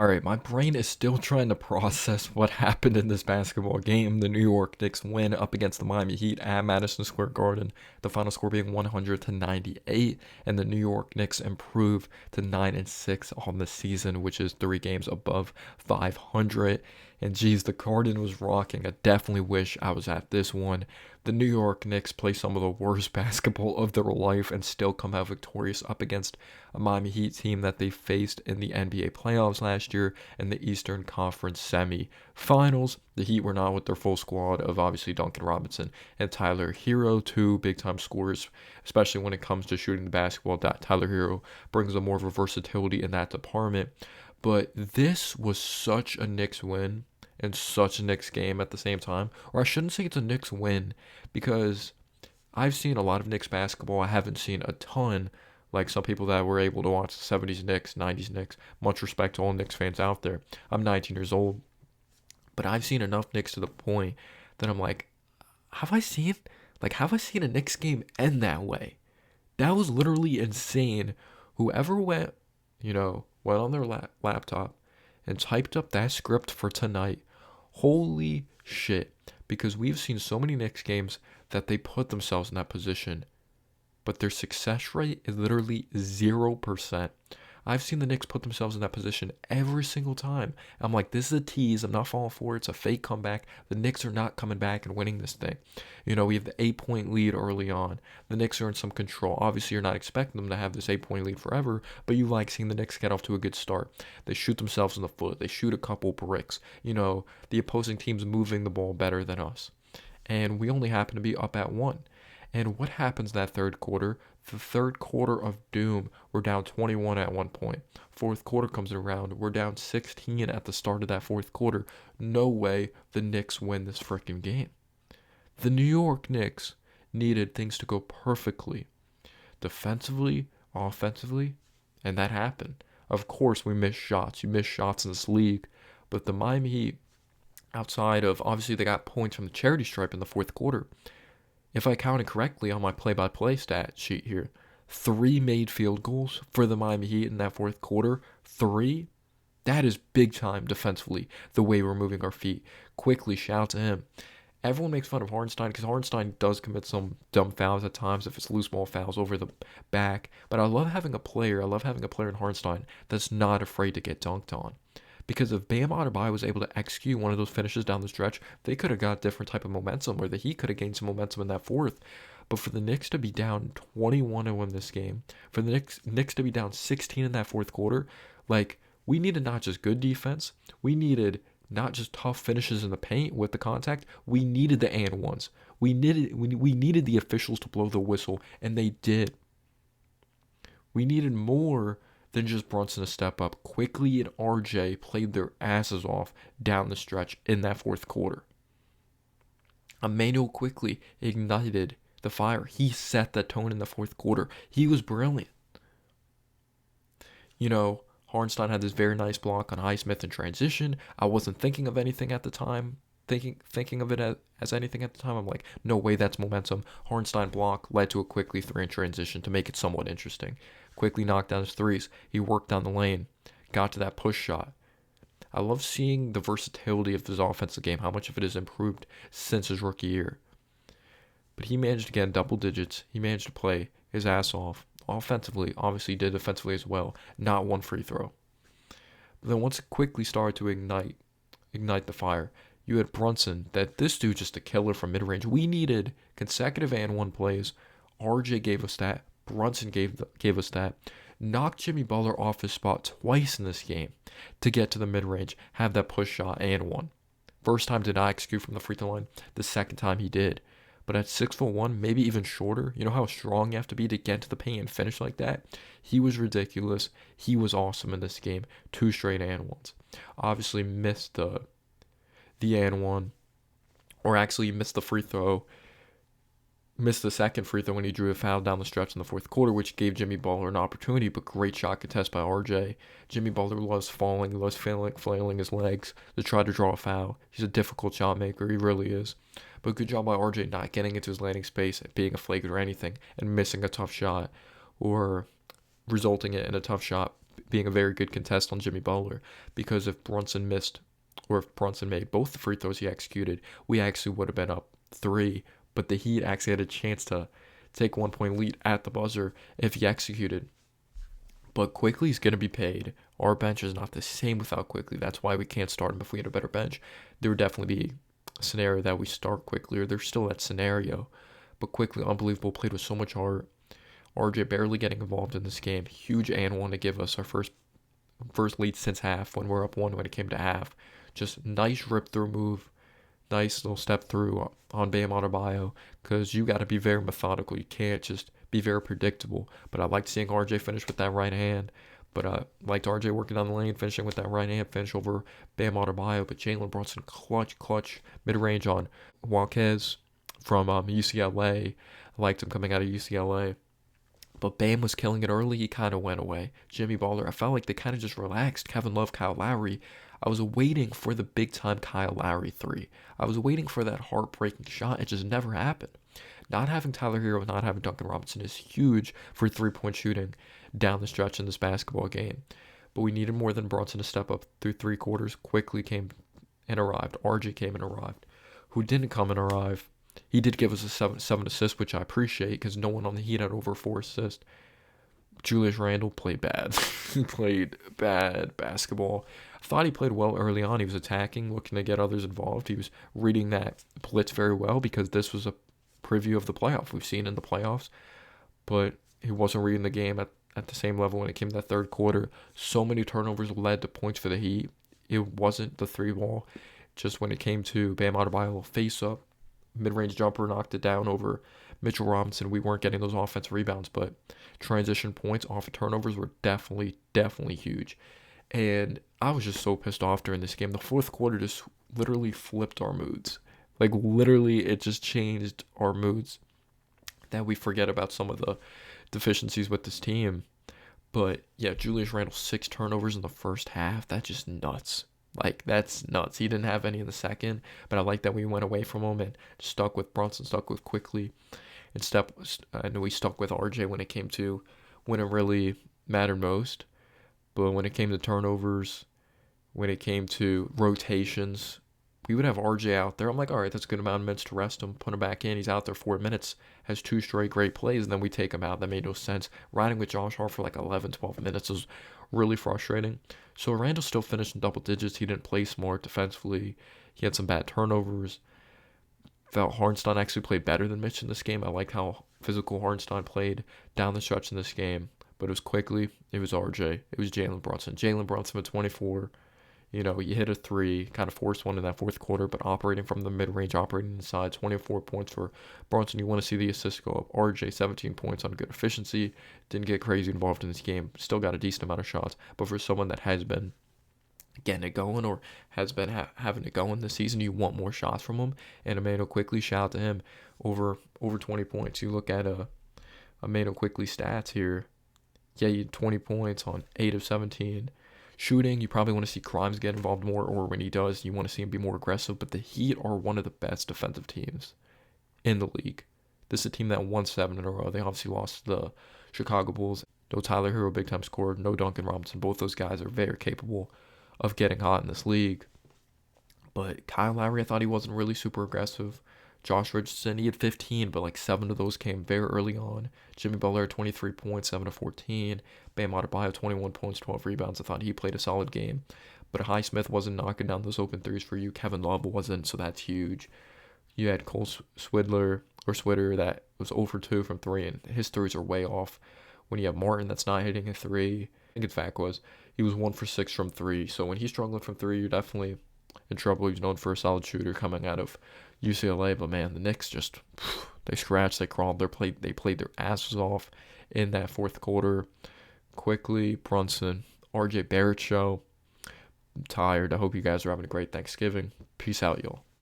All right, my brain is still trying to process what happened in this basketball game. The New York Knicks win up against the Miami Heat at Madison Square Garden, the final score being 100 to 98, and the New York Knicks improve to 9 and 6 on the season, which is 3 games above 500. And geez, the Garden was rocking. I definitely wish I was at this one. The New York Knicks play some of the worst basketball of their life and still come out victorious up against a Miami Heat team that they faced in the NBA playoffs last year and the Eastern Conference semi-finals. The Heat were not with their full squad of obviously Duncan Robinson and Tyler Hero, two big-time scorers, especially when it comes to shooting the basketball. That Tyler Hero brings a more of a versatility in that department. But this was such a Knicks win and such a Knicks game at the same time. Or I shouldn't say it's a Knicks win because I've seen a lot of Knicks basketball. I haven't seen a ton like some people that were able to watch the 70s Knicks, 90s Knicks. Much respect to all Knicks fans out there. I'm 19 years old, but I've seen enough Knicks to the point that I'm like, have I seen a Knicks game end that way? That was literally insane. Whoever went on their laptop and typed up that script for tonight, holy shit. Because we've seen so many Knicks games that they put themselves in that position, but their success rate is literally 0%. I've seen the Knicks put themselves in that position every single time. I'm like, this is a tease. I'm not falling for it. It's a fake comeback. The Knicks are not coming back and winning this thing. We have the 8 point lead early on. The Knicks are in some control. Obviously, you're not expecting them to have this 8 point lead forever, but you like seeing the Knicks get off to a good start. They shoot themselves in the foot. They shoot a couple bricks. The opposing team's moving the ball better than us. And we only happen to be up at one. And what happens that third quarter? The third quarter of doom, we're down 21 at one point. Fourth quarter comes around, we're down 16 at the start of that fourth quarter. No way the Knicks win this freaking game. The New York Knicks needed things to go perfectly, defensively, offensively, and that happened. Of course, we missed shots. You miss shots in this league, but the Miami Heat, outside of obviously they got points from the charity stripe in the fourth quarter. If I counted correctly on my play-by-play stat sheet here, 3 made field goals for the Miami Heat in that fourth quarter. 3? That is big time defensively, the way we're moving our feet. Quickly, shout out to him. Everyone makes fun of Hartenstein because Hartenstein does commit some dumb fouls at times if it's loose ball fouls over the back. But I love having a player in Hartenstein that's not afraid to get dunked on. Because if Bam Adebayo was able to execute one of those finishes down the stretch, they could have got different type of momentum, or the Heat could have gained some momentum in that fourth. But for the Knicks to be down 21 to win this game, for the Knicks to be down 16 in that fourth quarter, we needed not just good defense, we needed not just tough finishes in the paint with the contact, we needed the and ones. We needed the officials to blow the whistle, and they did. We needed more than just Brunson to step up. Quickly and RJ played their asses off down the stretch in that fourth quarter. Emmanuel quickly ignited the fire. He set the tone in the fourth quarter. He was brilliant. Hartenstein had this very nice block on Highsmith in transition. I wasn't thinking of anything at the time. Thinking of it as anything at the time. I'm like, no way, that's momentum. Hartenstein block led to a quickly 3 in transition to make it somewhat interesting. Quickly knocked down his threes. He worked down the lane, got to that push shot. I love seeing the versatility of his offensive game, how much of it has improved since his rookie year. But he managed to get in double digits. He managed to play his ass off. Offensively, obviously did defensively as well. Not one free throw. But then once it quickly started to ignite the fire, you had Brunson, that this dude just a killer from mid-range. We needed consecutive and one plays. RJ gave us that. Brunson gave us that. Knocked Jimmy Butler off his spot twice in this game to get to the mid-range, have that push shot and one. First time did not execute from the free throw line. The second time he did. But at 6'1", maybe even shorter, you know how strong you have to be to get to the paint and finish like that? He was ridiculous. He was awesome in this game. 2 straight and ones. Obviously missed the and one, or actually missed the free throw. Missed the second free throw when he drew a foul down the stretch in the fourth quarter, which gave Jimmy Butler an opportunity, but great shot contest by RJ. Jimmy Butler loves falling, loves flailing his legs to try to draw a foul. He's a difficult shot maker, he really is. But good job by RJ not getting into his landing space, being a flagrant or anything, and missing a tough shot, or resulting in a tough shot being a very good contest on Jimmy Butler, because if Brunson missed, or if Brunson made both the free throws he executed, we actually would have been up 3. But the Heat actually had a chance to take 1 point lead at the buzzer if he executed. But Quickly's going to be paid. Our bench is not the same without Quickly. That's why we can't start him if we had a better bench. There would definitely be a scenario that we start Quickly, or there's still that scenario. But Quickly, unbelievable, played with so much heart. RJ barely getting involved in this game. Huge and one to give us our first lead since half, when we're up 1 when it came to half. Just nice rip through move. Nice little step through on Bam Adebayo, because you got to be very methodical. You can't just be very predictable. But I liked seeing RJ finish with that right hand. But I liked RJ working down the lane, finishing with that right hand finish over Bam Adebayo. But Jalen Brunson, clutch mid-range on Jaquez from UCLA. I liked him coming out of UCLA. But Bam was killing it early. He kind of went away. Jimmy Butler, I felt like they kind of just relaxed. Kevin Love, Kyle Lowry. I was waiting for the big-time Kyle Lowry 3. I was waiting for that heartbreaking shot. It just never happened. Not having Tyler Hero, not having Duncan Robinson is huge for three-point shooting down the stretch in this basketball game. But we needed more than Brunson to step up through 3 quarters. Quickly came and arrived. RJ came and arrived. Who didn't come and arrive? He did give us a 7 assist, which I appreciate, because no one on the Heat had over 4 assists. Julius Randle played bad. He played bad basketball. I thought he played well early on. He was attacking, looking to get others involved. He was reading that blitz very well, because this was a preview of the playoff. We've seen in the playoffs, but he wasn't reading the game at the same level when it came to that third quarter. So many turnovers led to points for the Heat. It wasn't the 3-ball. Just when it came to Bam Adebayo face up, mid-range jumper, knocked it down over Mitchell Robinson. We weren't getting those offensive rebounds, but transition points off of turnovers were definitely huge. And I was just so pissed off during this game. The fourth quarter just literally flipped our moods. Like, literally, it just changed our moods, that we forget about some of the deficiencies with this team. But, yeah, Julius Randle, 6 turnovers in the first half. That's just nuts. Like, that's nuts. He didn't have any in the second, but I like that we went away from him and stuck with Brunson, stuck with Quickly, and we stuck with RJ when it came to when it really mattered most. But when it came to turnovers, when it came to rotations, we would have RJ out there. I'm like, all right, that's a good amount of minutes to rest him, put him back in. He's out there 4 minutes, has 2 straight great plays, and then we take him out. That made no sense. Riding with Josh Hart for like 11, 12 minutes was really frustrating. So Randall still finished in double digits. He didn't play smart defensively. He had some bad turnovers. Felt Hartenstein actually played better than Mitch in this game. I liked how physical Hartenstein played down the stretch in this game. But it was Quickly. It was RJ. It was Jalen Brunson. Jalen Brunson with 24. You know, you hit a 3, kind of forced one in that fourth quarter, but operating from the mid-range, operating inside, 24 points for Brunson. You want to see the assists go up. RJ, 17 points on good efficiency. Didn't get crazy involved in this game. Still got a decent amount of shots. But for someone that has been getting it going, or has been having it going this season, you want more shots from him. And Emmanuel Quickly, shout out to him, over 20 points. You look at Emmanuel Quickly stats here. Yeah, you had 20 points on 8 of 17. Shooting, you probably want to see Grimes get involved more, or when he does, you want to see him be more aggressive. But the Heat are one of the best defensive teams in the league. This is a team that won 7 in a row. They obviously lost to the Chicago Bulls. No Tyler Hero, big-time scorer. No Duncan Robinson. Both those guys are very capable of getting hot in this league. But Kyle Lowry, I thought he wasn't really super aggressive. Josh Richardson, he had 15, but like 7 of those came very early on. Jimmy Butler, 23 points, 7 of 14. Bam Adebayo, 21 points, 12 rebounds. I thought he played a solid game. But Highsmith wasn't knocking down those open threes for you. Kevin Love wasn't, so that's huge. You had Cole Swider that was 0 for 2 from 3, and his threes are way off. When you have Martin that's not hitting a 3, I think his fact was he was 1 for 6 from 3. So when he's struggling from 3, you're definitely in trouble. He's known for a solid shooter coming out of UCLA, but man, the Knicks just, they scratched, they crawled, they played their asses off in that fourth quarter. Quickly, Brunson, RJ Barrett show. I'm tired. I hope you guys are having a great Thanksgiving. Peace out, y'all.